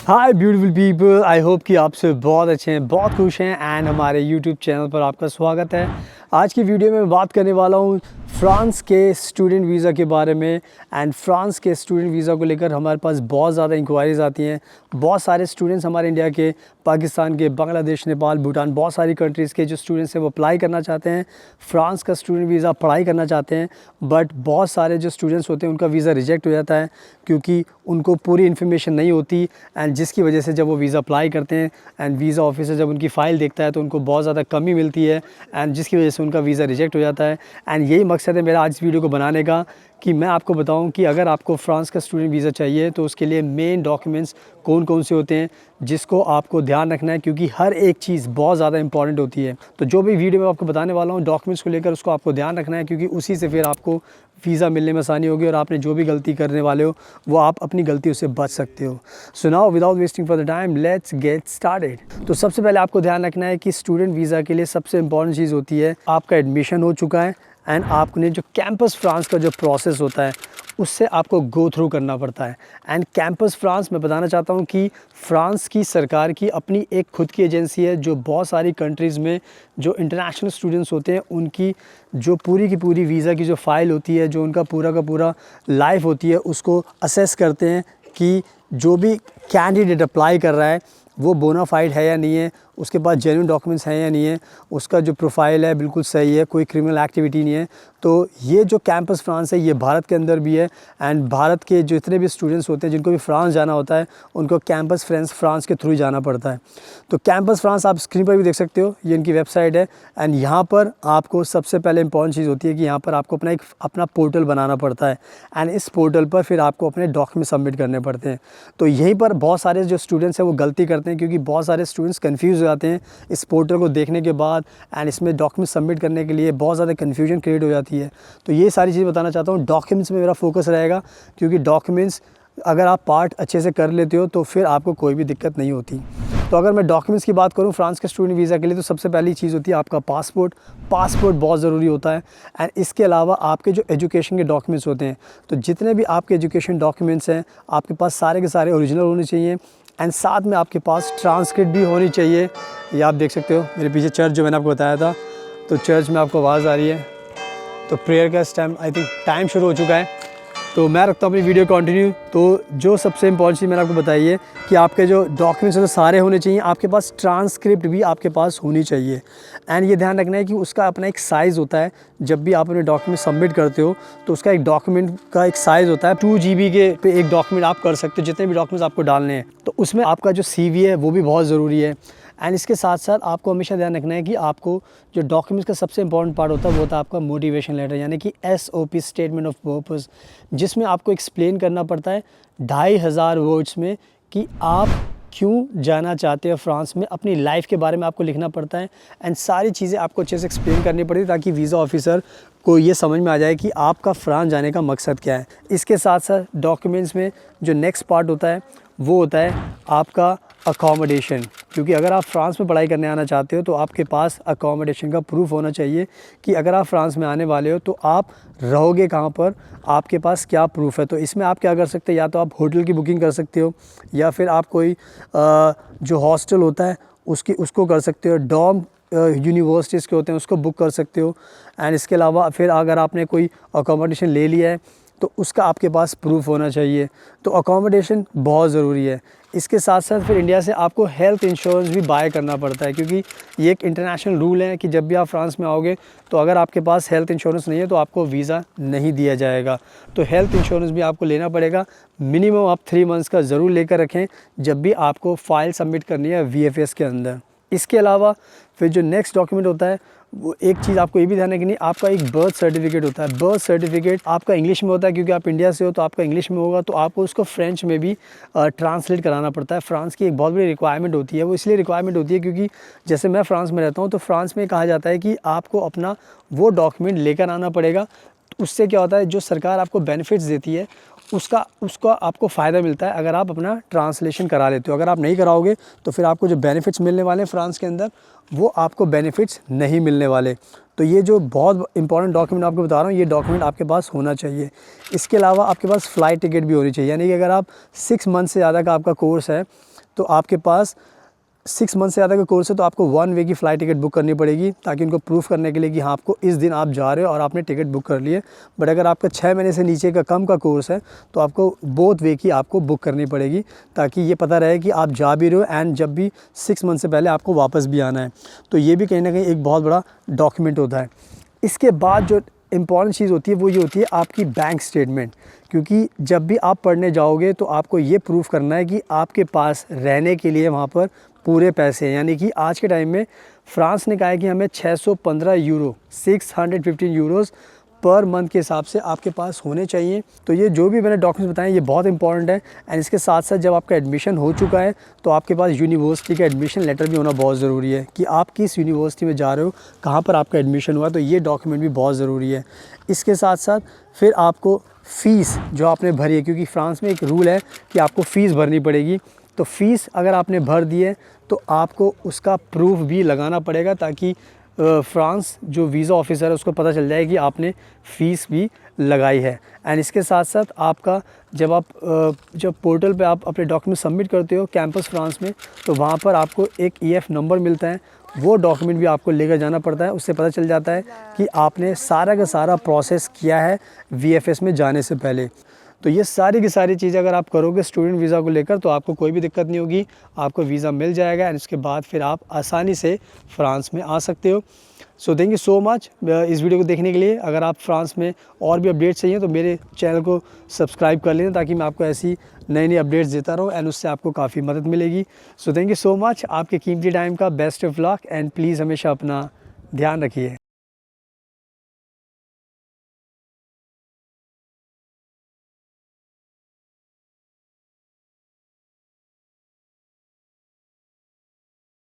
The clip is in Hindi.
Hi beautiful people, I hope कि आप सब बहुत अच्छे हैं, बहुत खुश हैं एंड हमारे यूट्यूब चैनल पर आपका स्वागत है। आज की वीडियो में बात करने वाला हूँ फ़्रांस के स्टूडेंट वीज़ा के बारे में। एंड फ्रांस के स्टूडेंट वीज़ा को लेकर हमारे पास बहुत ज़्यादा इंक्वायरीज़ आती हैं। बहुत सारे स्टूडेंट्स हमारे इंडिया के, पाकिस्तान के, बांग्लादेश, नेपाल, भूटान, बहुत सारी कंट्रीज़ के जो स्टूडेंट्स हैं वो अप्लाई करना चाहते हैं फ्रांस का स्टूडेंट वीज़ा, पढ़ाई करना चाहते हैं। बट बहुत सारे जो स्टूडेंट्स होते हैं उनका वीज़ा रिजेक्ट हो जाता है क्योंकि उनको पूरी इन्फॉर्मेशन नहीं होती। एंड जिसकी वजह से जब वो वीज़ा अप्लाई करते हैं एंड वीज़ा ऑफिसर जब उनकी फ़ाइल देखता है तो उनको बहुत ज़्यादा कमी मिलती है एंड जिसकी वजह से उनका वीज़ा रिजेक्ट हो जाता है। एंड यही मकसद है मेरा आज इस वीडियो को बनाने का कि मैं आपको बताऊं कि अगर आपको फ्रांस का स्टूडेंट वीज़ा चाहिए तो उसके लिए मेन डॉक्यूमेंट्स कौन कौन से होते हैं जिसको आपको ध्यान रखना है, क्योंकि हर एक चीज़ बहुत ज़्यादा इंपॉर्टेंट होती है। तो जो भी वीडियो मैं आपको बताने वाला हूँ डॉक्यूमेंट्स को लेकर, उसको आपको ध्यान रखना है क्योंकि उसी से फिर आपको वीज़ा मिलने में आसानी होगी और आपने जो भी गलती करने वाले हो वो आप अपनी गलतियों से बच सकते हो। So now without wasting for the time let's get started. तो सबसे पहले आपको ध्यान रखना है कि स्टूडेंट वीज़ा के लिए सबसे इंपॉर्टेंट चीज़ होती है आपका एडमिशन हो चुका है एंड आपने जो कैंपस फ्रांस का जो प्रोसेस होता है उससे आपको गो थ्रू करना पड़ता है। एंड कैंपस फ्रांस, मैं बताना चाहता हूँ कि फ्रांस की सरकार की अपनी एक खुद की एजेंसी है जो बहुत सारी कंट्रीज़ में जो इंटरनेशनल स्टूडेंट्स होते हैं उनकी जो पूरी की पूरी वीज़ा की जो फ़ाइल होती है, जो उनका पूरा का पूरा लाइफ होती है, उसको असेस करते हैं कि जो भी कैंडिडेट अप्लाई कर रहा है वो बोनाफाइड है या नहीं है, उसके पास जेन्युइन डॉक्यूमेंट्स हैं या नहीं है, उसका जो प्रोफाइल है बिल्कुल सही है, कोई क्रिमिनल एक्टिविटी नहीं है। तो ये जो कैंपस फ्रांस है ये भारत के अंदर भी है एंड भारत के जो इतने भी स्टूडेंट्स होते हैं जिनको भी फ्रांस जाना होता है उनको कैंपस फ्रांस के थ्रू ही जाना पड़ता है। तो कैंपस फ्रांस आप स्क्रीन पर भी देख सकते हो, ये इनकी वेबसाइट है। एंड यहाँ पर आपको सबसे पहले इंपॉर्टेंट चीज़ होती है कि यहाँ पर आपको अपना पोर्टल बनाना पड़ता है एंड इस पोर्टल पर फिर आपको अपने डॉक्यूमेंट सबमिट करने पड़ते हैं। तो यहीं पर बहुत सारे जो स्टूडेंट्स हैं वो गलती करते हैं क्योंकि बहुत सारे स्टूडेंट्स कन्फ्यूज़ हो जाते हैं इस पोर्टल को देखने के बाद एंड इसमें डॉक्यूमेंट सबमिट करने के लिए बहुत ज़्यादा कन्फ्यूजन क्रिएट हो जाती है। तो ये सारी चीज़ बताना चाहता हूँ। डॉक्यूमेंट्स में मेरा फोकस रहेगा क्योंकि डॉक्यूमेंट्स अगर आप पार्ट अच्छे से कर लेते हो तो फिर आपको कोई भी दिक्कत नहीं होती। तो अगर मैं डॉक्यूमेंट्स की बात करूँ फ्रांस के स्टूडेंट वीज़ा के लिए तो सबसे पहली चीज़ होती है आपका पासपोर्ट बहुत ज़रूरी होता है। एंड इसके अलावा आपके जो एजुकेशन के डॉक्यूमेंट्स होते हैं, तो जितने भी आपके एजुकेशन डॉक्यूमेंट्स हैं आपके पास सारे के सारे ओरिजिनल होने चाहिए एंड साथ में आपके पास ट्रांसक्रिप्ट भी होनी चाहिए। ये आप देख सकते हो मेरे पीछे चर्च जो मैंने आपको बताया था, तो चर्च में आपको आवाज़ आ रही है, तो प्रेयर का टाइम आई थिंक टाइम शुरू हो चुका है। तो मैं रखता हूँ अपनी वीडियो कंटिन्यू। तो जो सबसे इंपॉर्टेंट चीज़ मैंने आपको बताई है कि आपके जो डॉक्यूमेंट्स हैं सारे होने चाहिए, आपके पास ट्रांसक्रिप्ट भी आपके पास होनी चाहिए। एंड ये ध्यान रखना है कि उसका अपना एक साइज़ होता है। जब भी आप अपने डॉक्यूमेंट सबमिट करते हो तो उसका एक डॉक्यूमेंट का एक साइज़ होता है, 2 GB के पे एक डॉक्यूमेंट आप कर सकते हो जितने भी डॉक्यूमेंट्स आपको डालने हैं। तो उसमें आपका जो CV है वो भी बहुत ज़रूरी है। एंड इसके साथ साथ आपको हमेशा ध्यान रखना है कि आपको जो डॉक्यूमेंट्स का सबसे इंपॉर्टेंट पार्ट होता है वो होता है आपका मोटिवेशन लेटर, यानी कि SOP स्टेटमेंट ऑफ पर्पस, जिसमें आपको एक्सप्लेन करना पड़ता है 2500 वर्ड्स में कि आप क्यों जाना चाहते हो फ्रांस में, अपनी लाइफ के बारे में आपको लिखना पड़ता है। एंड सारी चीज़ें आपको अच्छे से एक्सप्लेन करनी पड़ती है ताकि वीज़ा ऑफिसर को ये समझ में आ जाए कि आपका फ्रांस जाने का मकसद क्या है। इसके साथ साथ डॉक्यूमेंट्स में जो नेक्स्ट पार्ट होता है वो होता है आपका अकोमोडेशन, क्योंकि अगर आप फ्रांस में पढ़ाई करने आना चाहते हो तो आपके पास अकोमोडेशन का प्रूफ होना चाहिए कि अगर आप फ्रांस में आने वाले हो तो आप रहोगे कहाँ पर, आपके पास क्या प्रूफ है। तो इसमें आप क्या कर सकते हो, या तो आप होटल की बुकिंग कर सकते हो या फिर आप कोई जो हॉस्टल होता है उसको कर सकते हो, डॉर्म यूनिवर्सिटीज़ के होते हैं उसको बुक कर सकते हो। एंड इसके अलावा फिर अगर आपने कोई अकोमोडेशन ले लिया है तो उसका आपके पास प्रूफ होना चाहिए। तो अकोमोडेशन बहुत ज़रूरी है। इसके साथ साथ फिर इंडिया से आपको हेल्थ इंश्योरेंस भी बाय करना पड़ता है, क्योंकि ये एक इंटरनेशनल रूल है कि जब भी आप फ्रांस में आओगे तो अगर आपके पास हेल्थ इंश्योरेंस नहीं है तो आपको वीज़ा नहीं दिया जाएगा। तो हेल्थ इंश्योरेंस भी आपको लेना पड़ेगा। मिनिमम आप 3 मंथ्स का ज़रूर लेकर रखें जब भी आपको फ़ाइल सबमिट करनी है VFS के अंदर। इसके अलावा फिर जो नेक्स्ट डॉक्यूमेंट होता है वो एक चीज़ आपको ये भी ध्यान रखनी है, आपका एक बर्थ सर्टिफिकेट होता है। बर्थ सर्टिफिकेट आपका इंग्लिश में होता है क्योंकि आप इंडिया से हो तो आपका इंग्लिश में होगा, तो आपको उसको फ्रेंच में भी ट्रांसलेट कराना पड़ता है। फ्रांस की एक बहुत बड़ी रिक्वायरमेंट होती है, वो इसलिए रिक्वायरमेंट होती है क्योंकि जैसे मैं फ्रांस में रहता हूँ तो फ्रांस में कहा जाता है कि आपको अपना वो डॉक्यूमेंट लेकर आना पड़ेगा। उससे क्या होता है, जो सरकार आपको बेनिफिट्स देती है उसका आपको फ़ायदा मिलता है अगर आप अपना ट्रांसलेशन करा लेते हो। अगर आप नहीं कराओगे तो फिर आपको जो बेनिफिट्स मिलने वाले हैं फ्रांस के अंदर वो आपको बेनिफिट्स नहीं मिलने वाले। तो ये जो बहुत इंपॉर्टेंट डॉक्यूमेंट आपको बता रहा हूँ, ये डॉक्यूमेंट आपके पास होना चाहिए। इसके अलावा आपके पास फ़्लाइट टिकट भी होनी चाहिए, यानी कि अगर आप 6 मंथ से ज़्यादा का आपका कोर्स है तो आपके पास 6 मंथ से ज़्यादा का कोर्स है तो आपको 1 वे की फ़्लाइट टिकट बुक करनी पड़ेगी, ताकि उनको प्रूफ करने के लिए कि हाँ आपको इस दिन आप जा रहे हो और आपने टिकट बुक कर ली है। बट अगर आपका 6 महीने से नीचे का कम का कोर्स है तो आपको बोथ वे की आपको बुक करनी पड़ेगी, ताकि ये पता रहे कि आप जा भी रहे हो एंड जब भी 6 मंथ से पहले आपको वापस भी आना है। तो ये भी कहीं ना कहीं एक बहुत बड़ा डॉक्यूमेंट होता है। इसके बाद जो इम्पॉर्टेंट चीज़ होती है वो ये होती है आपकी बैंक स्टेटमेंट, क्योंकि जब भी आप पढ़ने जाओगे तो आपको ये प्रूफ करना है कि आपके पास रहने के लिए वहाँ पर पूरे पैसे हैं। यानी कि आज के टाइम में फ्रांस ने कहा है कि हमें 615 यूरो 615 यूरोज़ पर मंथ के हिसाब से आपके पास होने चाहिए। तो ये जो भी मैंने डॉक्यूमेंट्स बताए ये बहुत इंपॉर्टेंट है। एंड इसके साथ साथ जब आपका एडमिशन हो चुका है तो आपके पास यूनिवर्सिटी का एडमिशन लेटर भी होना बहुत ज़रूरी है, कि आप किस यूनिवर्सिटी में जा रहे हो, कहाँ पर आपका एडमिशन हुआ, तो ये डॉक्यूमेंट भी बहुत ज़रूरी है। इसके साथ साथ फिर आपको फ़ीस जो आपने भरी है, क्योंकि फ्रांस में एक रूल है कि आपको फ़ीस भरनी पड़ेगी, तो फ़ीस अगर आपने भर दी है तो आपको उसका प्रूफ भी लगाना पड़ेगा, ताकि फ्रांस जो वीज़ा ऑफिसर है उसको पता चल जाए कि आपने फ़ीस भी लगाई है। एंड इसके साथ साथ आपका जब पोर्टल पे आप अपने डॉक्यूमेंट सबमिट करते हो कैंपस फ्रांस में, तो वहाँ पर आपको एक EF नंबर मिलता है, वो डॉक्यूमेंट भी आपको लेकर जाना पड़ता है। उससे पता चल जाता है कि आपने सारा का सारा प्रोसेस किया है VFS में जाने से पहले। तो ये सारी की सारी चीज़ें अगर आप करोगे स्टूडेंट वीज़ा को लेकर तो आपको कोई भी दिक्कत नहीं होगी, आपको वीज़ा मिल जाएगा एंड उसके बाद फिर आप आसानी से फ्रांस में आ सकते हो। So thank you so much इस वीडियो को देखने के लिए। अगर आप फ्रांस में और भी अपडेट्स चाहिए तो मेरे चैनल को सब्सक्राइब कर लेना, ताकि मैं आपको ऐसी नई नई अपडेट्स देता रहूँ एंड उससे आपको काफ़ी मदद मिलेगी। So thank you so much, आपके कीमती टाइम का best of luck and please हमेशा अपना ध्यान रखिए।